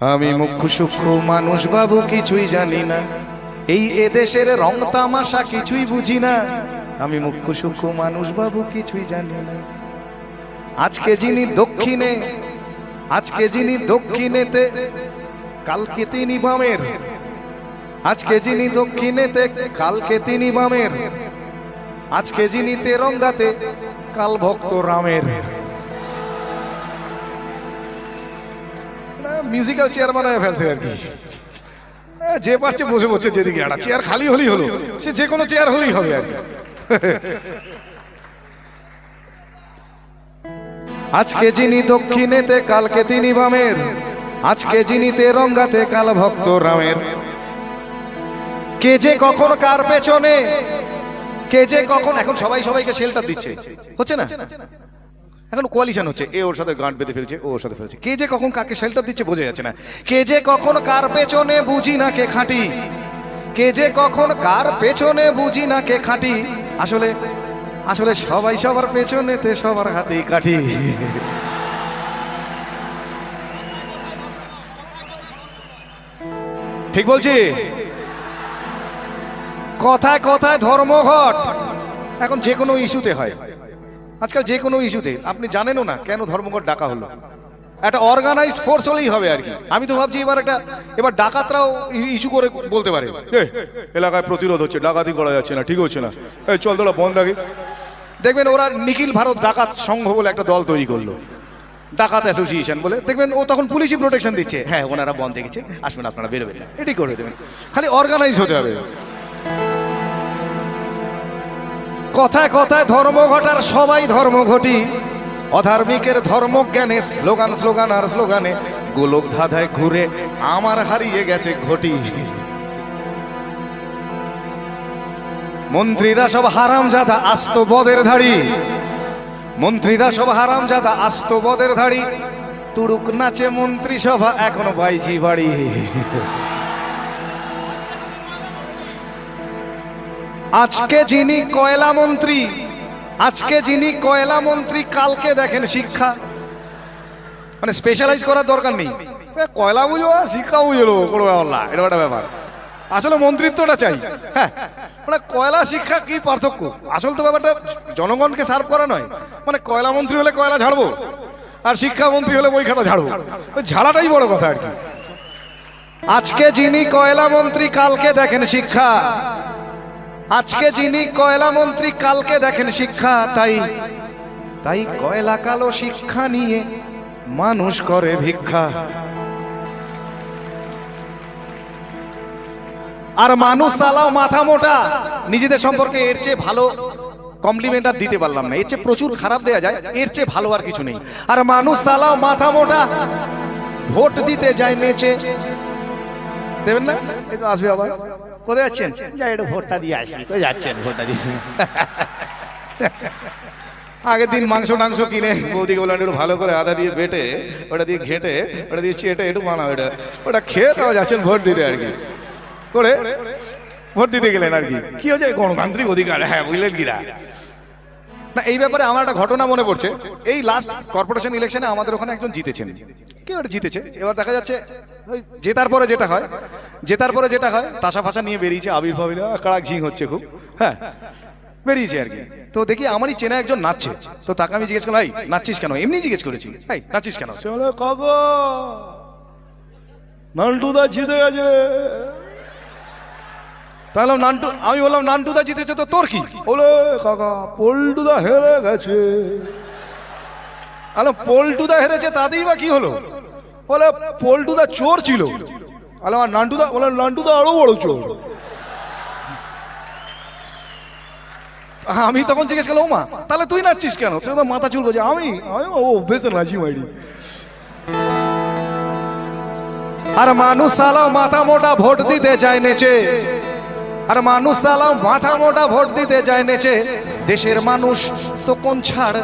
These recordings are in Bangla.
আমি মুখ্য সূক্ষ্ম মানুষ বাবু, কিছুই জানি না, এই এদেশের রং তামাশা কিছুই বুঝি না। আমি মুখ্য সূক্ষ্ম মানুষ বাবু, কিছুই জানি না। আজকে যিনি দক্ষিণেতে কালকে তিনি বামের, আজকে যিনি দক্ষিণেতে কালকে তিনি বামের, আজকে যিনি তেরঙ্গাতে কাল ভক্ত রামের। মিউজিক্যাল চেয়ার বানায় ফেলছে আর কি, যে পারছে বসে বসে, যেদিকে একটা চেয়ার খালি হলেই হলো, সে যে কোনো চেয়ার হলেই হবে আর কি। আজকে যিনি দক্ষিণেতে কালকে তিনি বামের, আজকে যিনি তেরঙ্গাতে কাল ভক্ত রামের। কে যে কখন কার পেছনে, কে যে কখন, এখন সবাই সবাইকে শেল্টার দিচ্ছে, হচ্ছে না? এখন কোয়ালিশন হচ্ছে, এ ওর সাথে গাঁট বেঁধে ফেলছে, ও ওর সাথে ফেলছে। কে যে কখন কাকে শেল্টার দিচ্ছে বোঝা যাচ্ছে না। কে যে কখন কার পেছনে বুঝি না কে খাঁটি, কে যে কখন কার পেছনে বুঝি না কে খাঁটি। আসলে আসলে সবাই সবার পেছনেতে সবার হাতেই কাঠি। ঠিক বলছি? কথায় কথায় ধর্মঘট এখন যে কোনো ইস্যুতে হয়। আজকাল যে কোনো ইস্যুতে, আপনি জানেনও না কেন ধর্মঘট ডাকা হলো। একটা অর্গানাইজড ফোর্স হলেই হবে আর কি। আমি তো ভাবছি এবার ডাকাতরাও ইস্যু করে বলতে পারে, এলাকায় প্রতিরোধ হচ্ছে, ডাকাতি করা যাচ্ছে না, ঠিক হচ্ছে না, এই চল তোরা বন্ধ রাখি। দেখবেন ওরা নিখিল ভারত ডাকাত সংঘ বলে একটা দল তৈরি করলো, ডাকাত অ্যাসোসিয়েশন বলে। দেখবেন ও তখন পুলিশই প্রোটেকশন দিচ্ছে, হ্যাঁ ওনারা বন্ধ রেখেছে, আসবেন আপনারা বেরোবেন না, এটাই করে দেবেন। খালি অর্গানাইজ হতে হবে। কথায় কথায় ধর্মঘটার সবাই ধর্মঘটি, অধার্মিকের ধর্মজ্ঞানে স্লোগান স্লোগান আর স্লোগানে গোলক ধাঁধায় ঘুরে আমার হারিয়ে গেছে ঘটি। মন্ত্রীরা সব হারামজাদা আস্ত বদের ধাড়ি, মন্ত্রীরা সব হারামজাদা আস্ত বদের ধাড়ি, তুড়ুক নাচে মন্ত্রী সভা এখনো বাইজি বাড়ি। আজকে যিনি কয়লা মন্ত্রী, আজকে যিনি কয়লা মন্ত্রী কালকে দেখেন শিক্ষা। মানে স্পেশালাইজ করার দরকার নেই, কয়লা বুঝো শিক্ষা বুঝলো কোনো ব্যাপার না, এটা একটা ব্যাপার। আসলে মন্ত্রিত্বটা চাই। হ্যাঁ, মানে কয়লা শিক্ষা কি পার্থক্য? আসল তো ব্যাপারটা জনগণকে সার্ভ করা নয়। মানে কয়লা মন্ত্রী হলে কয়লা ঝাড়বো, আর শিক্ষা মন্ত্রী হলে বই খাতা ঝাড়বো, ওই ঝাড়াটাই বড় কথা আর কি। আজকে যিনি কয়লা মন্ত্রী কালকে দেখেন শিক্ষা, আজকে যিনি কয়লা মন্ত্রী কালকে দেখেন শিক্ষা। তাই কয়লা কালো শিক্ষা নিয়ে মানুষ করে ভিক্ষা। আর মানুষ চালাও মাথা মোটা। নিজেদের সম্পর্কে এর চেয়ে ভালো কমপ্লিমেন্ট আর দিতে পারলাম না, এর চেয়ে প্রচুর খারাপ দেয়া যায়, এর চেয়ে ভালো আর কিছু নেই। আর মানুষ চালাও মাথা মোটা, ভোট দিতে যায় নেচে। দেবেন না? এই তো আসবে আবার। কোথায় যাচ্ছেন? যাই একটু ভোটটা দিয়ে আসি। কোথায় যাচ্ছেন? ভোটটা দিয়েছি। আগের দিন মাংস টাংস কিনে বৌদিকে বললাম একটু ভালো করে আদা দিয়ে বেটে, ওটা দিয়ে ঘেটে, ওটা দিয়ে চেটে একটু বানাও, ওটা খেয়ে তাও যাচ্ছেন ভোট দিতে আর কি। করে ভোট দিতে গেলেন আর কি। কি হচ্ছে? গণতান্ত্রিক অধিকার, হ্যাঁ বুঝলেন কিনা না? এই ব্যাপারে আমার একটা ঘটনা মনে পড়ছে। এই লাস্ট কর্পোরেশন ইলেকশনে আমাদের ওখানে একজন জিতেছেন। কেউ জিতেছে, এবার দেখা যাচ্ছে ওই জেতার পরে যেটা হয় তাসা ফাঁসা নিয়ে বেরিয়েছে, আবির্ভাব কাড়াক ঝিং হচ্ছে খুব, হ্যাঁ বেরিয়েছে আর কি। তো দেখি আমারই চেনা একজন নাচছে, তো তাকে আমি জিজ্ঞেস করলাম, নাচছিস কেন? এমনি জিজ্ঞেস করেছি, নাচছিস কেন? চলো কাকা নান্টুদা জিতে গেছে। তাহলে আমি বললাম নান্টুদা জিতেছে তো তোর কি? বলে কাকা পল্টুদা হেরে গেছে। আলো পল্টুদা হেরেছে তাতেই বা কি হলো? বলে পল্টুদা চোর ছিল। আলো আর নান্টুদা? বলে নান্টুদা আরো বড় চোর। আমি তখন জিজ্ঞেস করলাম, ওমা তাহলে তুই নাচছিস কেন? মাথা চুল গেছে। আমি ও বেশি নাচি মাইরি। আর মানুষ সালাও মাথা মোটা ভোট দিতে যায় নেচে, আর মানুষ সালাও মাথা মোটা ভোট দিতে যায় নেচে। দেশের মানুষ তো কোন ছাড়,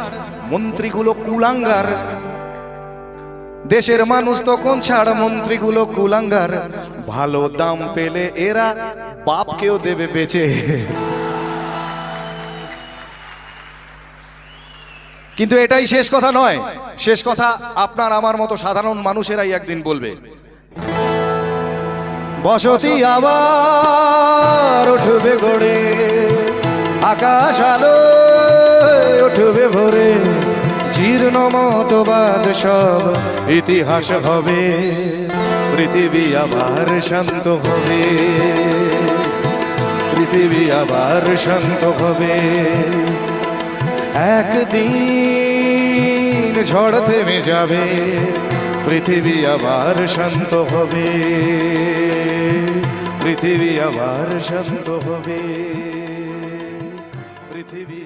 মন্ত্রীগুলো কুলাঙ্গার। দেশের মানুষ তো কোন ছাড়, মন্ত্রীগুলো কুলাঙ্গার। ভালো দাম পেলে এরা বাপকেও দেবে বেচে। কিন্তু এটাই শেষ কথা নয়। শেষ কথা আপনার আমার মতো সাধারণ মানুষেরাই একদিন বলবে। বসতি আবার উঠবে গড়ে, আকাশ আলো উঠবে ভরে, জীর্ণ মতবাদ সব ইতিহাস হবে, পৃথিবী আবার শান্ত হবে, পৃথিবী আবার শান্ত হবে। একদিন ঝড় থেমে যাবে, পৃথিবী আবার শান্ত হবে, পৃথিবী আবার শান্ত হবে, পৃথিবী